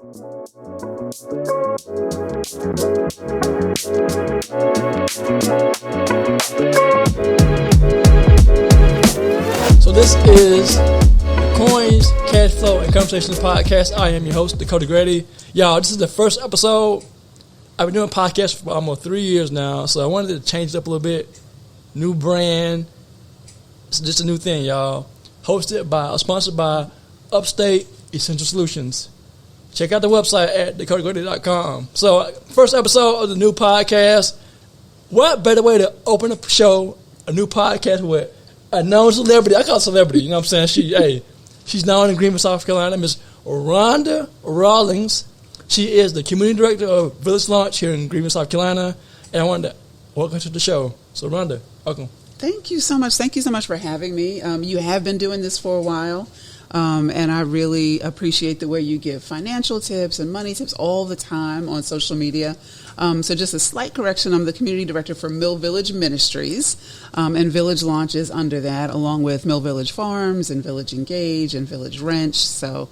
So this is the Coins, Cashflow, and Conversations podcast. I am your host, Dakota Grady. Y'all, this is the first episode. I've been doing podcasts for almost 3 years now, so I wanted to change it up a little bit. New brand. It's just a new thing, y'all. Sponsored by Upstate Essential Solutions. Check out the website at dakotagrady.com. So, first episode of the new podcast. What better way to open a show, a new podcast with a known celebrity? I call her celebrity, you know what I'm saying? She's known in Greenville, South Carolina, Miss Rhonda Rawlings. She is the community director of Village Launch here in Greenville, South Carolina. And I wanted to welcome to the show. So, Rhonda, welcome. Thank you so much. Thank you so much for having me. You have been doing this for a while. And I really appreciate the way you give financial tips and money tips all the time on social media. So just a slight correction, I'm the community director for Mill Village Ministries, and Village Launch is under that, along with Mill Village Farms and Village Engage and Village Wrench. So,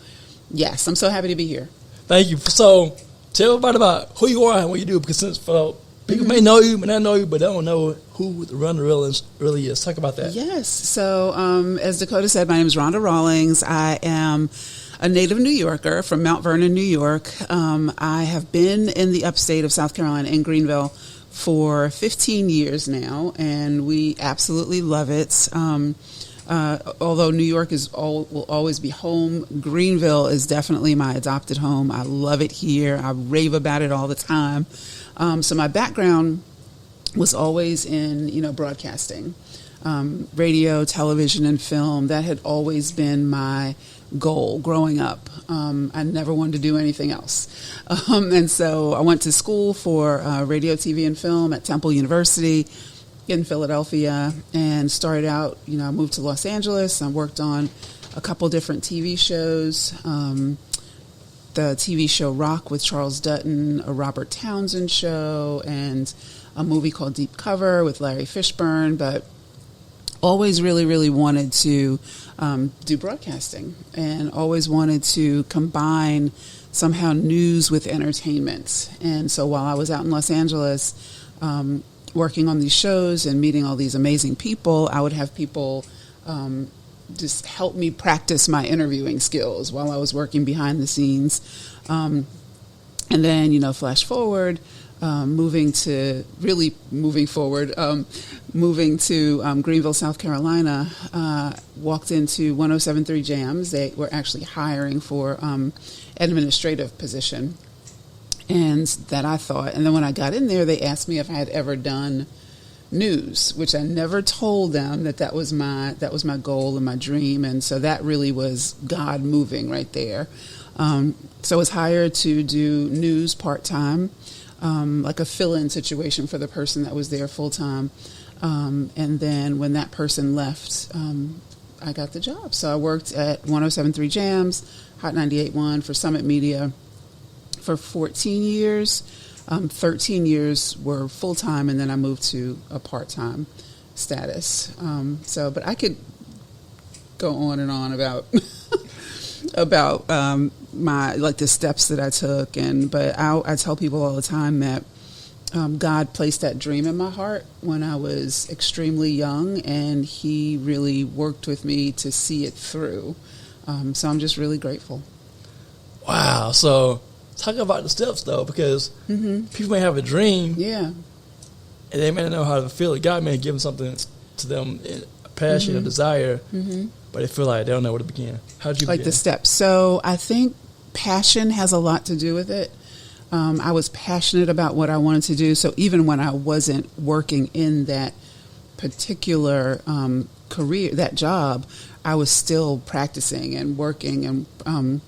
yes, I'm so happy to be here. Thank you. So tell everybody about who you are and what you do, because since people may know you, may not know you, but they don't know who Rhonda Rawlings really is. Talk about that. Yes. So, as Dakota said, my name is Rhonda Rawlings. I am a native New Yorker from Mount Vernon, New York. I have been in the upstate of South Carolina in Greenville for 15 years now, and we absolutely love it. Although New York will always be home, Greenville is definitely my adopted home. I love it here. I rave about it all the time. So my background was always in, broadcasting, radio, television, and film. That had always been my goal growing up. I never wanted to do anything else. And so I went to school for radio, TV, and film at Temple University in Philadelphia and started out, I moved to Los Angeles. I worked on a couple different TV shows. The TV show Rock with Charles Dutton, a Robert Townsend show, and a movie called Deep Cover with Larry Fishburne, but always really, really wanted to do broadcasting and always wanted to combine somehow news with entertainment. And so while I was out in Los Angeles working on these shows and meeting all these amazing people, I would have people just help me practice my interviewing skills while I was working behind the scenes. And then, flash forward, moving to Greenville, South Carolina, walked into 107.3 Jams. They were actually hiring for an administrative position. And that I thought, and then when I got in there, they asked me if I had ever done news, which I never told them that was my goal and my dream, and so that really was God moving right there. So I was hired to do news part-time, like a fill-in situation for the person that was there full-time, and then when that person left, I got the job. So I worked at 107.3 Jams, Hot 98.1 for Summit Media for 14 years. 13 years were full-time, and then I moved to a part-time status. But I could go on and on about the steps that I took, but I tell people all the time that God placed that dream in my heart when I was extremely young, and He really worked with me to see it through. So I'm just really grateful. Wow. So talk about the steps, though, because people may have a dream, and they may not know how to feel it. God may give them something to them, a passion, a desire, but they feel like they don't know where to begin. How did you begin? The steps. So I think passion has a lot to do with it. I was passionate about what I wanted to do, so even when I wasn't working in that particular career, that job, I was still practicing and working and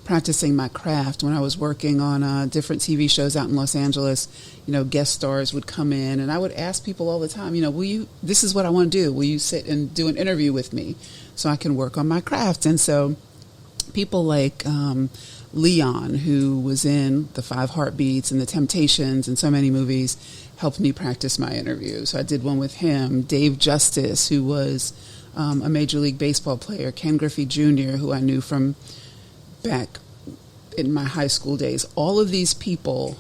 practicing my craft. When I was working on different TV shows out in Los Angeles, guest stars would come in, and I would ask people all the time, this is what I want to do. Will you sit and do an interview with me so I can work on my craft? And so people like Leon, who was in the 5 Heartbeats and the Temptations and so many movies, helped me practice my interview. So I did one with him. Dave Justice, who was a Major League Baseball player. Ken Griffey Jr., who I knew from back in my high school days. All of these people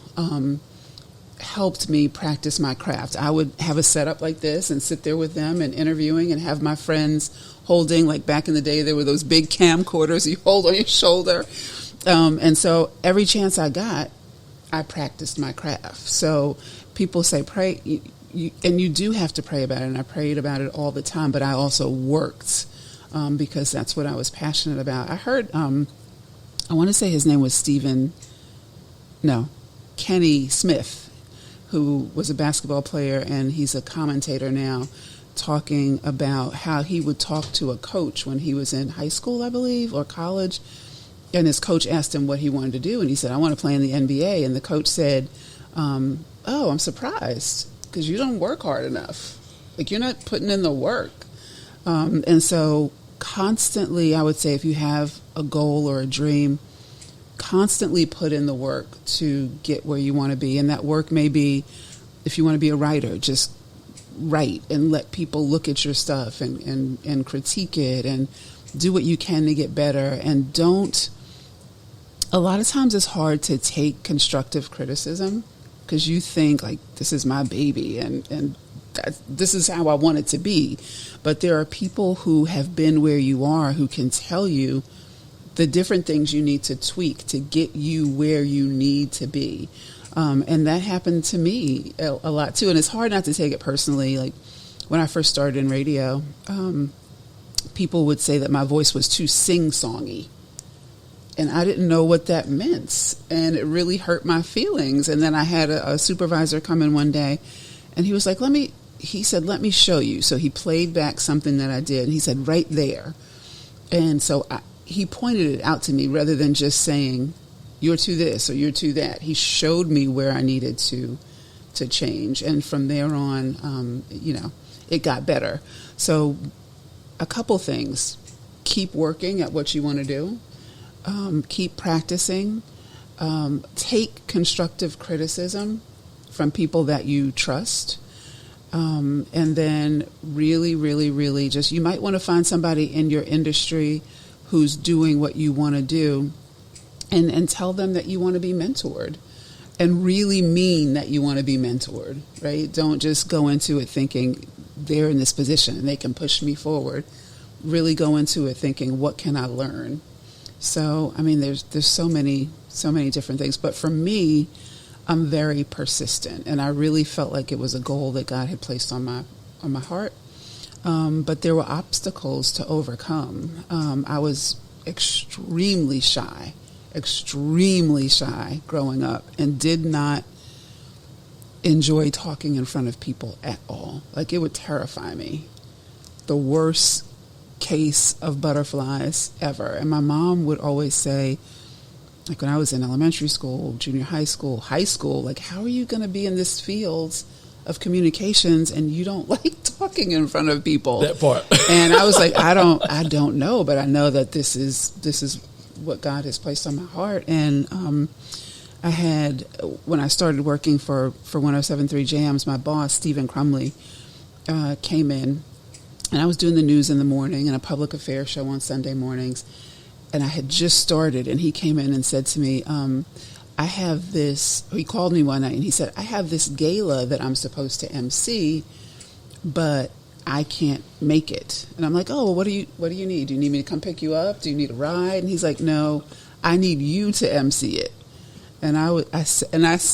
helped me practice my craft. I would have a setup like this and sit there with them and interviewing and have my friends holding, like back in the day, there were those big camcorders you hold on your shoulder. And so every chance I got, I practiced my craft. So people say, pray, and you do have to pray about it, and I prayed about it all the time, but I also worked because that's what I was passionate about. I heard, I want to say his name was Kenny Smith, who was a basketball player, and he's a commentator now, talking about how he would talk to a coach when he was in high school, I believe, or college, and his coach asked him what he wanted to do, and he said, I want to play in the NBA, and the coach said, oh, I'm surprised, because you don't work hard enough. Like, you're not putting in the work. And so constantly, I would say, if you have a goal or a dream, constantly put in the work to get where you want to be. And that work may be, if you want to be a writer, just write and let people look at your stuff and critique it and do what you can to get better. And a lot of times it's hard to take constructive criticism because you think, like, this is my baby and this is how I want it to be. But there are people who have been where you are who can tell you the different things you need to tweak to get you where you need to be. And that happened to me a lot too. And it's hard not to take it personally. Like when I first started in radio, people would say that my voice was too sing-songy. And I didn't know what that meant. And it really hurt my feelings. And then I had a supervisor come in one day and he was like, let me show you. So he played back something that I did. And he said, right there. And so he pointed it out to me rather than just saying, you're to this or you're to that. He showed me where I needed to change. And from there on, it got better. So a couple things. Keep working at what you want to do. Keep practicing. Take constructive criticism from people that you trust. And then really, really, really just, you might want to find somebody in your industry who's doing what you want to do and tell them that you want to be mentored and really mean that you want to be mentored, right? Don't just go into it thinking they're in this position and they can push me forward. Really go into it thinking, what can I learn? So, I mean, there's so many different things. But for me, I'm very persistent, and I really felt like it was a goal that God had placed on my heart. But there were obstacles to overcome. I was extremely shy growing up and did not enjoy talking in front of people at all. Like, it would terrify me. The worst case of butterflies ever. And my mom would always say, like when I was in elementary school, junior high school, like, how are you going to be in this field of communications and you don't like talking in front of people? That part. And I was like, I don't know, but I know that this is what God has placed on my heart. And I had, when I started working for 107.3 Jams, my boss, Stephen Crumley, came in, and I was doing the news in the morning and a public affairs show on Sunday mornings. And I had just started, and he came in and said to me, I have this, he called me one night and he said, I have this gala that I'm supposed to MC, but I can't make it. And I'm like, oh, well, what do you need? Do you need me to come pick you up? Do you need a ride? And he's like, no, I need you to MC it. And I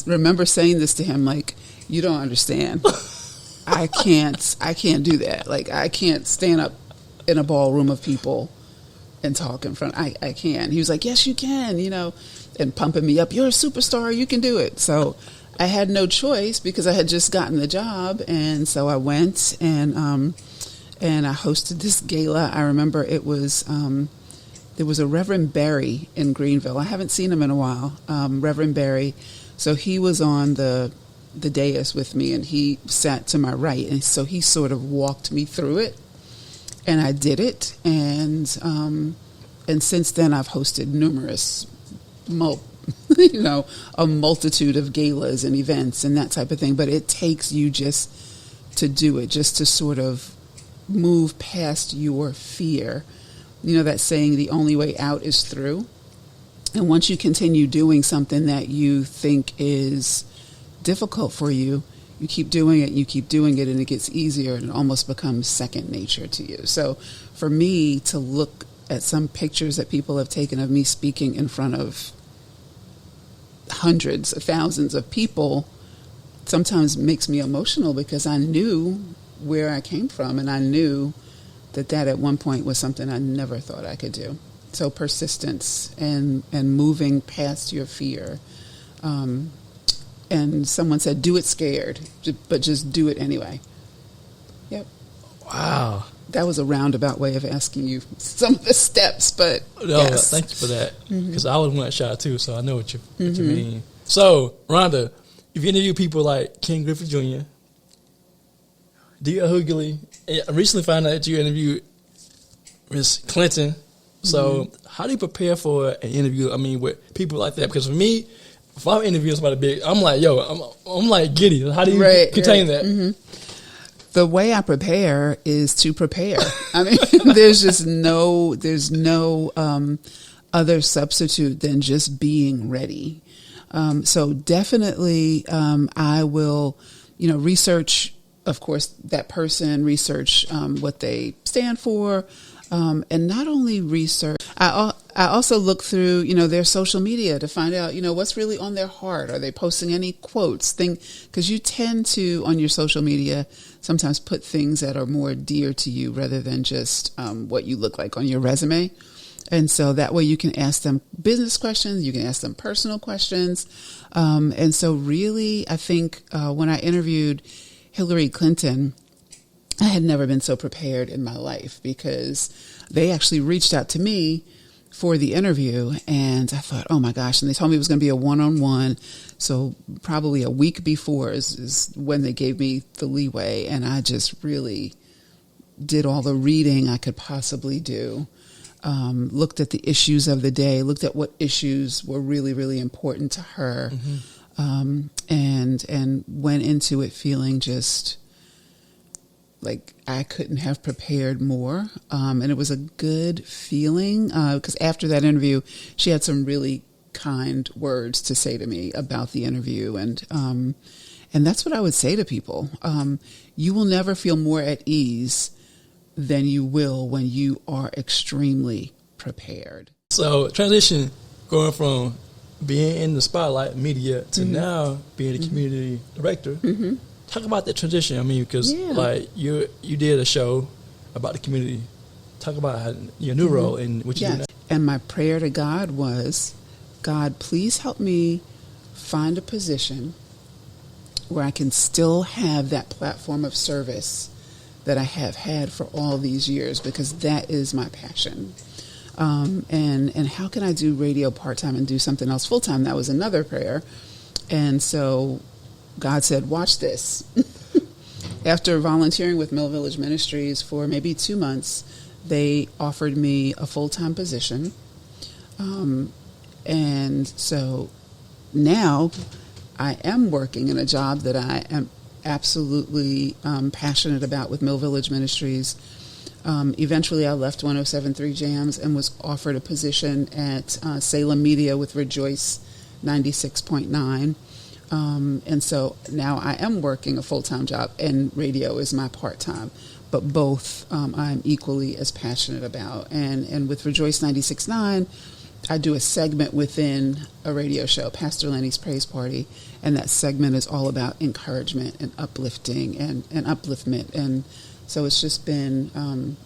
remember saying this to him, like, you don't understand. I can't do that. Like, I can't stand up in a ballroom of people and talk in front. I can. He was like, yes, you can, and pumping me up. You're a superstar. You can do it. So I had no choice because I had just gotten the job. And so I went and I hosted this gala. I remember it was, there was a Reverend Barry in Greenville. I haven't seen him in a while. Reverend Barry. So he was on the dais with me and he sat to my right. And so he sort of walked me through it. And I did it, and since then I've hosted numerous, a multitude of galas and events and that type of thing. But it takes you just to do it, just to sort of move past your fear. You know that saying, the only way out is through? And once you continue doing something that you think is difficult for you, you keep doing it, and it gets easier, and it almost becomes second nature to you. So for me to look at some pictures that people have taken of me speaking in front of hundreds of thousands of people sometimes makes me emotional, because I knew where I came from, and I knew that at one point was something I never thought I could do. So persistence and moving past your fear. And someone said, do it scared, but just do it anyway. Yep. Wow. That was a roundabout way of asking you some of the steps, but no, yes. Thank you for that, because I was one shot too, so I know what you mean. So, Rhonda, if you interview people like Ken Griffith Jr., D.L. Hughley, I recently found out that you interviewed Miss Clinton. So, how do you prepare for an interview? I mean, with people like that? Because for me, if I'm interviewing somebody big, I'm like, I'm like giddy. How do you contain that? Mm-hmm. The way I prepare is to prepare. I mean, there's no other substitute than just being ready. So definitely, I will, research, of course, that person, research what they stand for, and not only research. I also look through, their social media to find out, what's really on their heart. Are they posting any quotes? Because you tend to, on your social media, sometimes put things that are more dear to you rather than just what you look like on your resume. And so that way you can ask them business questions, you can ask them personal questions. And so really, I think when I interviewed Hilary Clinton, I had never been so prepared in my life, because they actually reached out to me for the interview, and I thought, oh my gosh, and they told me it was going to be a one-on-one, so probably a week before is when they gave me the leeway, and I just really did all the reading I could possibly do, looked at the issues of the day, looked at what issues were really, really important to her, and went into it feeling just like I couldn't have prepared more. And it was a good feeling, because after that interview, she had some really kind words to say to me about the interview. And that's what I would say to people. You will never feel more at ease than you will when you are extremely prepared. So transition, going from being in the spotlight media to now being a community director. Talk about that transition. I mean, because like you did a show about the community. Talk about your new role and what you do now. And my prayer to God was, God, please help me find a position where I can still have that platform of service that I have had for all these years, because that is my passion. And how can I do radio part-time and do something else full-time? That was another prayer. And so God said, watch this. After volunteering with Mill Village Ministries for maybe 2 months, they offered me a full-time position. And so now I am working in a job that I am absolutely passionate about with Mill Village Ministries. Eventually I left 107.3 Jams and was offered a position at Salem Media with Rejoice 96.9. And so now I am working a full-time job, and radio is my part-time, but both I'm equally as passionate about. And with Rejoice 96.9, I do a segment within a radio show, Pastor Lenny's Praise Party, and that segment is all about encouragement and uplifting and upliftment. And so it's just been an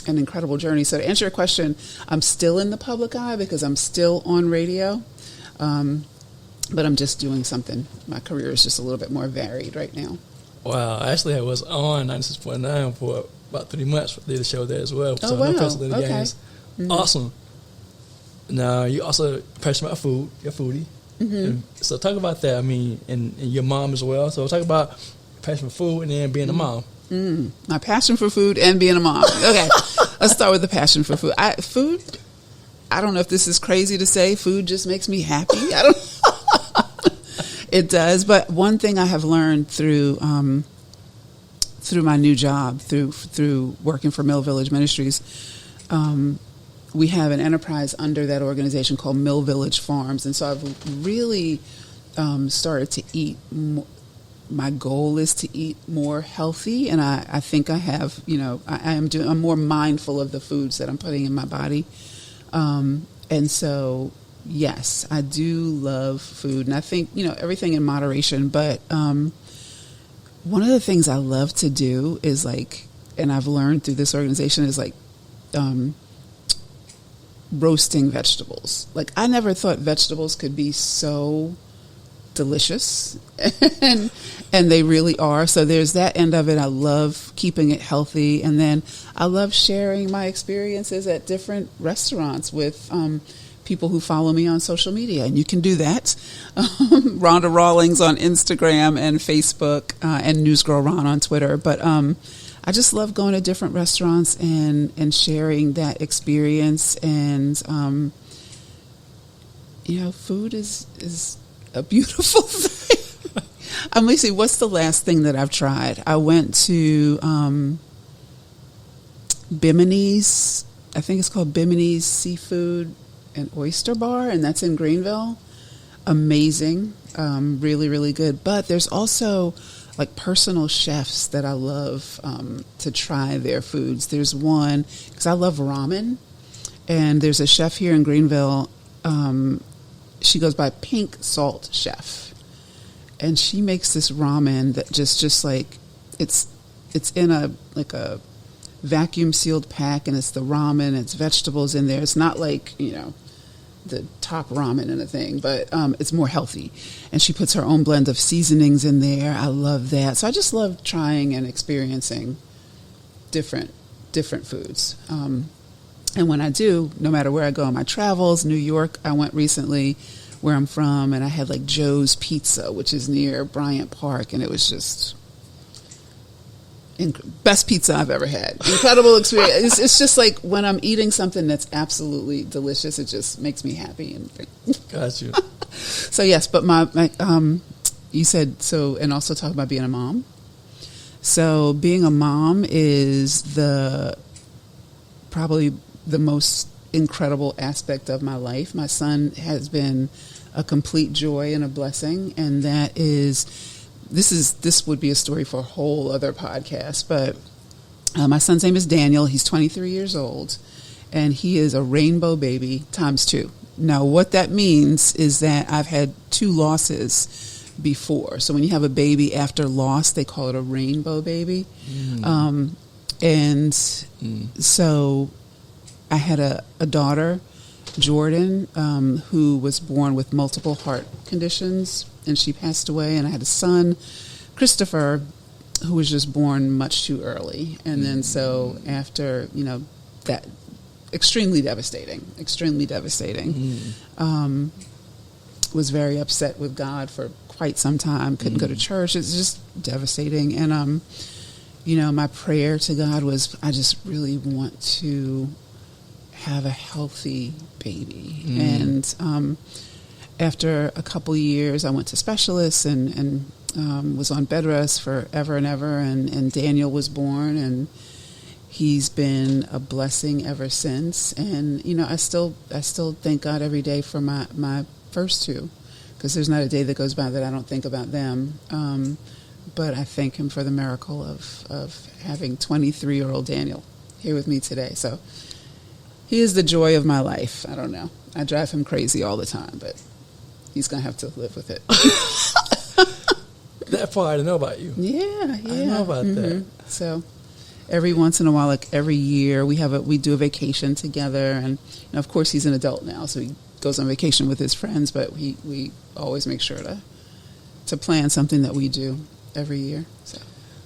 incredible journey. So to answer your question, I'm still in the public eye because I'm still on radio. But I'm just doing something. My career is just a little bit more varied right now. Wow. Actually, I was on 96.9 for about 3 months. Did a show there as well. So wow. No games. Awesome. Now, you also passionate about food. You're a foodie. So talk about that. I mean, and your mom as well. So talk about passion for food and then being a mom. My passion for food and being a mom. Okay. Let's start with the passion for food. I don't know if this is crazy to say. Food just makes me happy. It does, but one thing I have learned through my new job, through working for Mill Village Ministries, we have an enterprise under that organization called Mill Village Farms. And so I've really started to eat more. My goal is to eat more healthy, and I think I have, I'm more mindful of the foods that I'm putting in my body. And so, yes, I do love food, and I think, everything in moderation. But one of the things I love to do is and I've learned through this organization is roasting vegetables. I never thought vegetables could be so delicious, and they really are. So there's that end of it. I love keeping it healthy, and then I love sharing my experiences at different restaurants with people who follow me on social media, and you can do that. Rhonda Rawlings on Instagram and Facebook, and Newsgirl Ron on Twitter. But I just love going to different restaurants and sharing that experience. And food is a beautiful thing. Let me see, what's the last thing that I've tried? I went to Bimini's, I think it's called Bimini's Seafood and Oyster Bar, and that's in Greenville. Amazing. Really, really good. But there's also personal chefs that I love to try their foods. There's one, because I love ramen, and there's a chef here in Greenville. She goes by Pink Salt Chef, and she makes this ramen that just it's in a vacuum sealed pack, and it's the ramen, it's vegetables in there. It's not the top ramen in a thing, but it's more healthy. And she puts her own blend of seasonings in there. I love that. So I just love trying and experiencing different foods. And when I do, no matter where I go on my travels, New York, I went recently where I'm from, and I had Joe's Pizza, which is near Bryant Park, and it was just best pizza I've ever had. Incredible experience. It's just when I'm eating something that's absolutely delicious, it just makes me happy. Got you. So yes, but my you said so, and also talk about being a mom. So being a mom is probably the most incredible aspect of my life. My son has been a complete joy and a blessing, and that is. This would be a story for a whole other podcast, but my son's name is Daniel. He's 23 years old, and he is a rainbow baby times 2. Now, what that means is that I've had 2 losses before. So when you have a baby after loss, they call it a rainbow baby. So I had a daughter, Jordan, who was born with multiple heart conditions, and she passed away. And I had a son, Christopher, who was just born much too early. And then so after, that, extremely devastating. Was very upset with God for quite some time, couldn't go to church. It's just devastating. And, my prayer to God was, I just really want to have a healthy baby. And after a couple of years, I went to specialists and was on bed rest forever and ever. And Daniel was born, and he's been a blessing ever since. And I still thank God every day for my first 2, because there's not a day that goes by that I don't think about them. But I thank Him for the miracle of having 23-year-old Daniel here with me today. So he is the joy of my life. I don't know. I drive him crazy all the time, but he's going to have to live with it. That part I didn't know about you. Yeah. I know about that. So every once in a while, every year, we do a vacation together. And of course, he's an adult now, so he goes on vacation with his friends, but we always make sure to plan something that we do every year.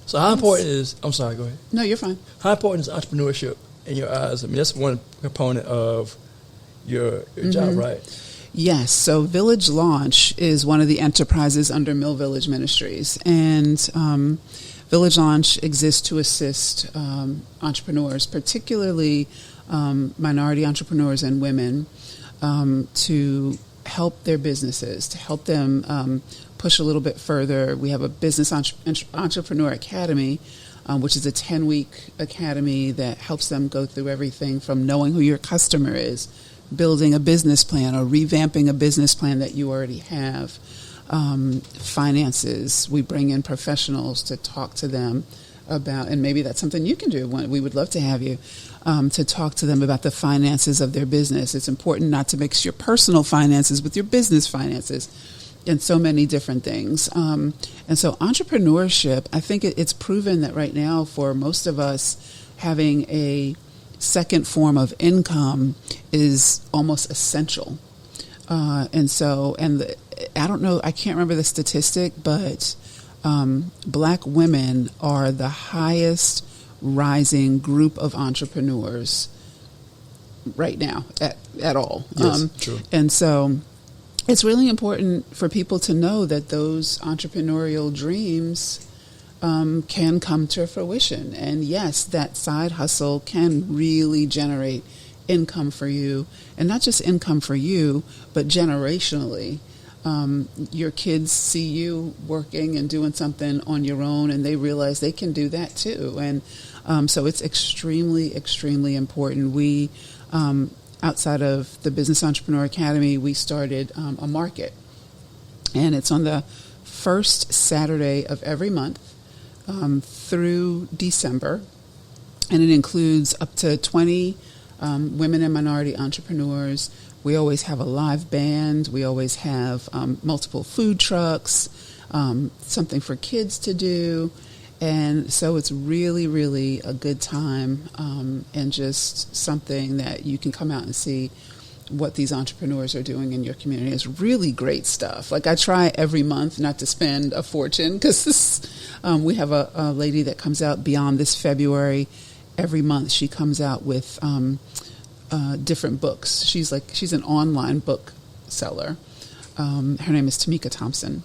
So how important is, I'm sorry, go ahead. No, you're fine. How important is entrepreneurship in your eyes? I mean, that's one component of your job, right? Yes. So Village Launch is one of the enterprises under Mill Village Ministries. And Village Launch exists to assist entrepreneurs, particularly minority entrepreneurs and women, to help their businesses, to help them push a little bit further. We have a business entrepreneur academy which is a 10-week academy that helps them go through everything from knowing who your customer is, building a business plan or revamping a business plan that you already have, finances. We bring in professionals to talk to them about, and maybe that's something you can do. We would love to have you to talk to them about the finances of their business. It's important not to mix your personal finances with your business finances and so many different things. And so entrepreneurship, I think it's proven that right now for most of us, having a second form of income is almost essential. I don't know, I can't remember the statistic, but Black women are the highest rising group of entrepreneurs right now at all. Yes, true. And so it's really important for people to know that those entrepreneurial dreams can come to fruition. And yes, that side hustle can really generate income for you, and not just income for you, but generationally. Your kids see you working and doing something on your own, and they realize they can do that too. And so it's extremely, extremely important. We, outside of the Business Entrepreneur Academy, we started a market, and it's on the first Saturday of every month through December, and it includes up to 20 women and minority entrepreneurs. We always have a live band. We always have multiple food trucks, something for kids to do. And so it's really, really a good time and just something that you can come out and see what these entrepreneurs are doing in your community. It's really great stuff. Like I try every month not to spend a fortune because we have a lady that comes out beyond this February. Every month she comes out with different books. She's an online book seller. Her name is Tamika Thompson.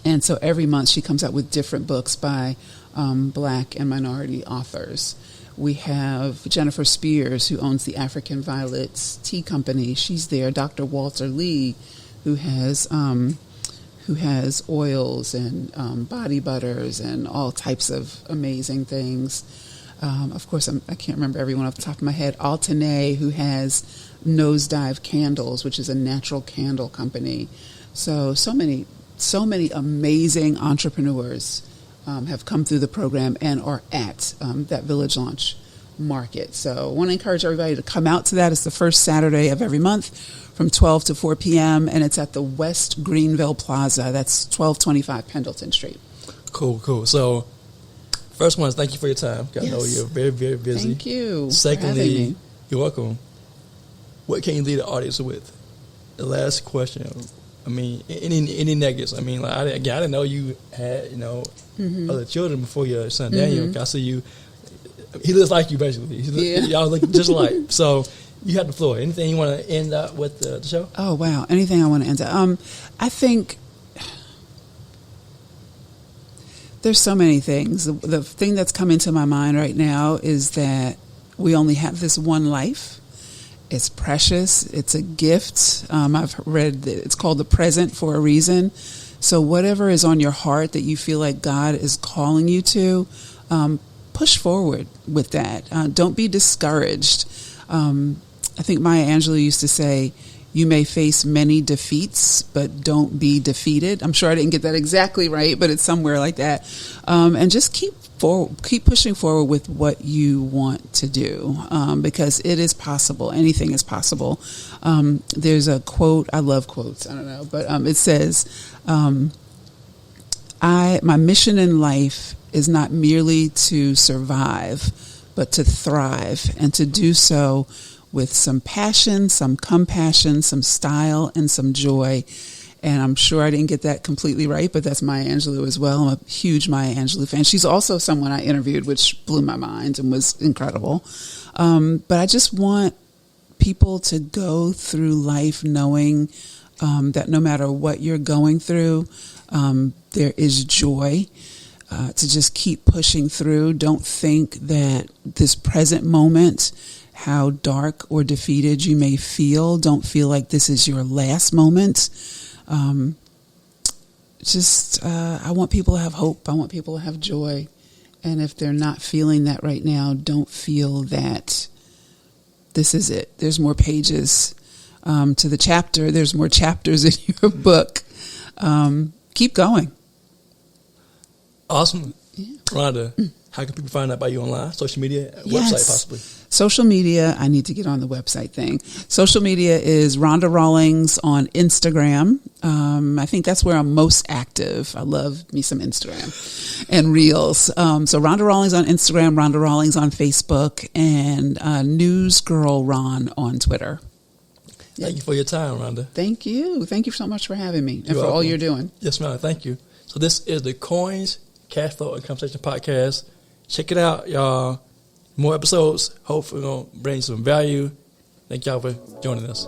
And so every month she comes out with different books by Black and minority authors. We have Jennifer Spears, who owns the African Violets Tea Company. She's there. Dr. Walter Lee, who has oils and body butters and all types of amazing things. Of course, I can't remember everyone off the top of my head. Altanae, who has Nosedive Candles, which is a natural candle company. So many amazing entrepreneurs have come through the program and are at that Village Launch market. So I want to encourage everybody to come out to that. It's the first Saturday of every month from 12 to 4 p.m., and it's at the West Greenville Plaza. That's 1225 Pendleton Street. Cool. So first one is thank you for your time. I know you're very, very busy. Thank you. Secondly, you're welcome. What can you leave the audience with? The last question. I mean, any negatives? I mean, like I didn't know you had other children before your son Daniel. I see you. He looks like you basically. Y'all look just alike. So you have the floor. Anything you want to end up with the show? Oh wow! Anything I want to end up? I think there's so many things. The thing that's coming to my mind right now is that we only have this one life. It's precious. It's a gift. I've read that it's called the present for a reason. So whatever is on your heart that you feel like God is calling you to, push forward with that. Don't be discouraged. I think Maya Angelou used to say, you may face many defeats, but don't be defeated. I'm sure I didn't get that exactly right, but it's somewhere like that. And just keep pushing forward with what you want to do, because it is possible. Anything is possible. There's a quote. I love quotes. I don't know, but it says, my mission in life is not merely to survive, but to thrive, and to do so with some passion, some compassion, some style, and some joy. And I'm sure I didn't get that completely right, but that's Maya Angelou as well. I'm a huge Maya Angelou fan. She's also someone I interviewed, which blew my mind and was incredible. But I just want people to go through life knowing that no matter what you're going through, there is joy. To just keep pushing through. Don't think that this present moment, how dark or defeated you may feel, don't feel like this is your last moment. I want people to have hope. I want people to have joy And if they're not feeling that right now, don't feel that this is it. There's more pages to the chapter. There's more chapters in your book. Keep going. Awesome. Yeah. Rhonda, how can people find out about you online? Social media, website possibly? Social media, I need to get on the website thing. Social media is Rhonda Rawlings on Instagram. I think that's where I'm most active. I love me some Instagram and Reels. So Rhonda Rawlings on Instagram, Rhonda Rawlings on Facebook, and News Girl Ron on Twitter. Thank you for your time, Rhonda. Thank you. Thank you so much for having me and for welcome. all you're doing. Yes, ma'am. Thank you. So this is the Coins, Cashflow, and Conversation podcast. Check it out, y'all. More episodes. Hopefully we're going to bring some value. Thank y'all for joining us.